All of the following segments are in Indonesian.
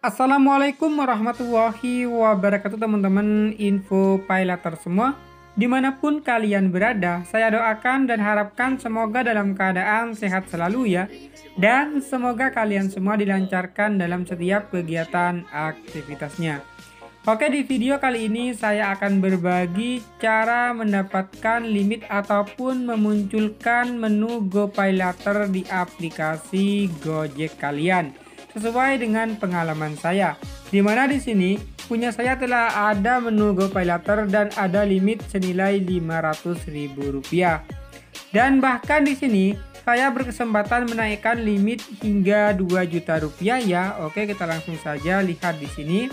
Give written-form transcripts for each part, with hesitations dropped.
Assalamualaikum warahmatullahi wabarakatuh teman-teman info paylater semua. Dimanapun kalian berada, saya doakan dan harapkan semoga dalam keadaan sehat selalu ya. Dan semoga kalian semua dilancarkan dalam setiap kegiatan aktivitasnya. Oke, di video kali ini saya akan berbagi cara mendapatkan limit ataupun memunculkan menu GoPayLater di aplikasi Gojek kalian sesuai dengan pengalaman saya. Di mana di sini punya saya telah ada menu GoPayLater dan ada limit senilai Rp500.000. Dan bahkan di sini saya berkesempatan menaikkan limit hingga Rp2 juta ya. Oke, kita langsung saja lihat di sini.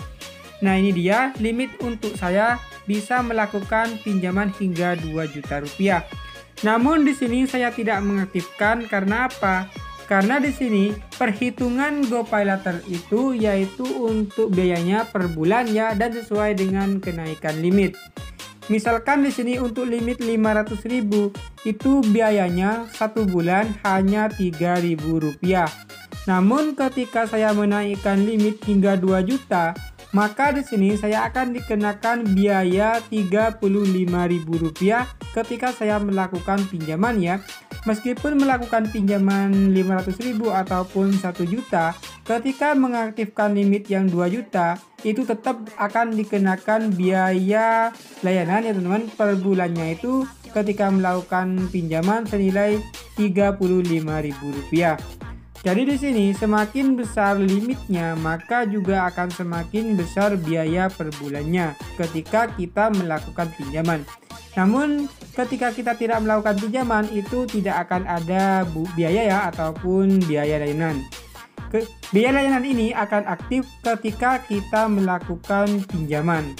Nah, ini dia limit untuk saya bisa melakukan pinjaman hingga Rp2 juta. Namun di sini saya tidak mengaktifkan karena apa? Karena di sini perhitungan GoPayLater itu yaitu untuk biayanya per bulan ya dan sesuai dengan kenaikan limit. Misalkan di sini untuk limit Rp500.000 itu biayanya satu bulan hanya Rp3.000. Namun ketika saya menaikkan limit hingga 2 juta, maka di sini saya akan dikenakan biaya Rp35.000 ketika saya melakukan pinjaman ya. Meskipun melakukan pinjaman Rp500.000 ataupun 1 juta, ketika mengaktifkan limit yang 2 juta, itu tetap akan dikenakan biaya layanan ya teman-teman. Per bulannya itu ketika melakukan pinjaman senilai Rp35.000. Jadi di sini semakin besar limitnya, maka juga akan semakin besar biaya per bulannya ketika kita melakukan pinjaman. Namun ketika kita tidak melakukan pinjaman itu tidak akan ada biaya ya ataupun biaya layanan. Biaya layanan ini akan aktif ketika kita melakukan pinjaman.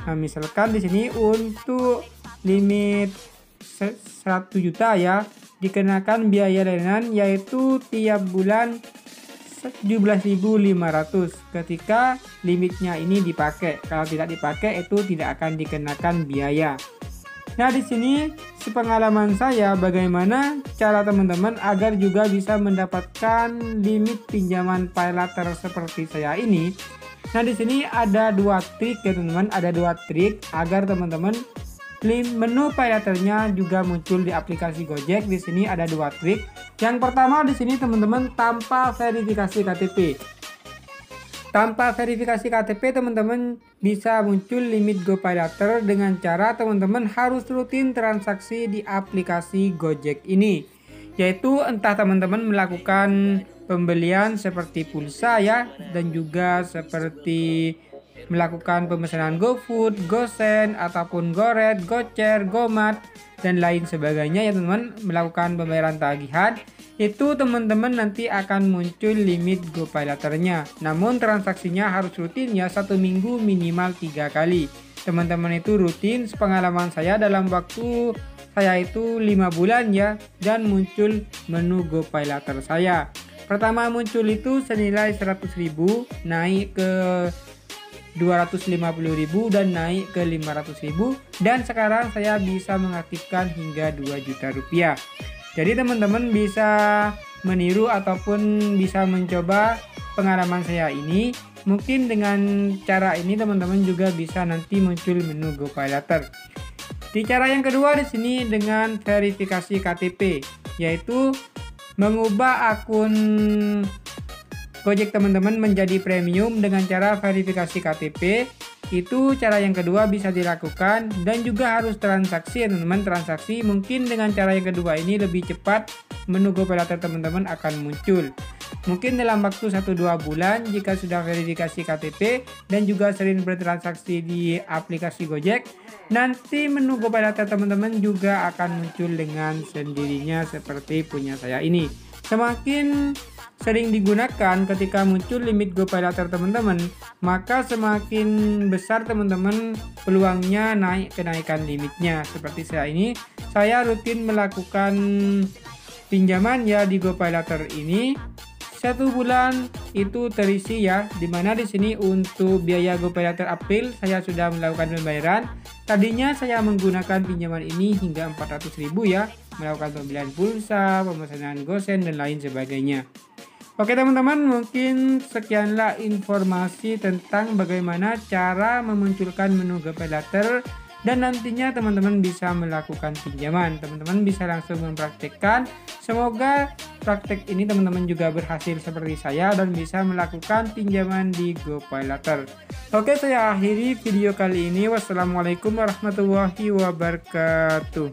Nah, misalkan di sini untuk limit 100 juta ya, dikenakan biaya layanan yaitu tiap bulan Rp17.500 ketika limitnya ini dipakai. Kalau tidak dipakai itu tidak akan dikenakan biaya. Nah, di sini sepengalaman saya bagaimana cara teman-teman agar juga bisa mendapatkan limit pinjaman paylater seperti saya ini. Nah, di sini ada dua trik ya teman-teman, ada dua trik agar teman-teman menu paylaternya juga muncul di aplikasi Gojek. Di sini ada dua trik. Yang pertama di sini teman-teman tanpa verifikasi KTP. Tanpa verifikasi KTP teman-teman bisa muncul limit GoPayLater dengan cara teman-teman harus rutin transaksi di aplikasi Gojek ini. Yaitu entah teman-teman melakukan pembelian seperti pulsa ya, dan juga seperti melakukan pemesanan GoFood, GoSend, ataupun GoRed, GoCare, GoMart, dan lain sebagainya ya teman-teman, melakukan pembayaran tagihan, itu teman-teman nanti akan muncul limit GoPayLaternya. Namun transaksinya harus rutin ya, 1 minggu minimal 3 kali. Teman-teman itu rutin, sepengalaman saya dalam waktu saya itu 5 bulan ya, dan muncul menu GoPayLater saya. Pertama muncul itu senilai Rp100.000, naik ke Rp250.000 dan naik ke Rp500.000, dan sekarang saya bisa mengaktifkan hingga Rp2 juta. Jadi teman-teman bisa meniru ataupun bisa mencoba pengalaman saya ini. Mungkin dengan cara ini teman-teman juga bisa nanti muncul menu GoPayLater. Di cara yang kedua di sini dengan verifikasi KTP, yaitu mengubah akun Gojek teman-teman menjadi premium dengan cara verifikasi KTP. Itu cara yang kedua bisa dilakukan, dan juga harus transaksi ya teman-teman. Transaksi mungkin dengan cara yang kedua ini lebih cepat menu GoPayLater teman-teman akan muncul. Mungkin dalam waktu 1-2 bulan jika sudah verifikasi KTP dan juga sering bertransaksi di aplikasi Gojek, nanti menu GoPayLater teman-teman juga akan muncul dengan sendirinya seperti punya saya ini. Semakin sering digunakan ketika muncul limit GoPayLater teman-teman, maka semakin besar teman-teman peluangnya naik kenaikan limitnya. Seperti saya ini, saya rutin melakukan pinjaman ya di GoPayLater ini. 1 bulan itu terisi ya, dimana di sini untuk biaya GoPayLater April saya sudah melakukan pembayaran. Tadinya saya menggunakan pinjaman ini hingga Rp400.000 ya, melakukan pembelian pulsa, pemesanan GoSend, dan lain sebagainya. Oke teman-teman, mungkin sekianlah informasi tentang bagaimana cara memunculkan menu GoPayLater dan nantinya teman-teman bisa melakukan pinjaman. Teman-teman bisa langsung mempraktikkan. Semoga praktek ini teman-teman juga berhasil seperti saya dan bisa melakukan pinjaman di GoPayLater. Oke, saya akhiri video kali ini. Wassalamualaikum warahmatullahi wabarakatuh.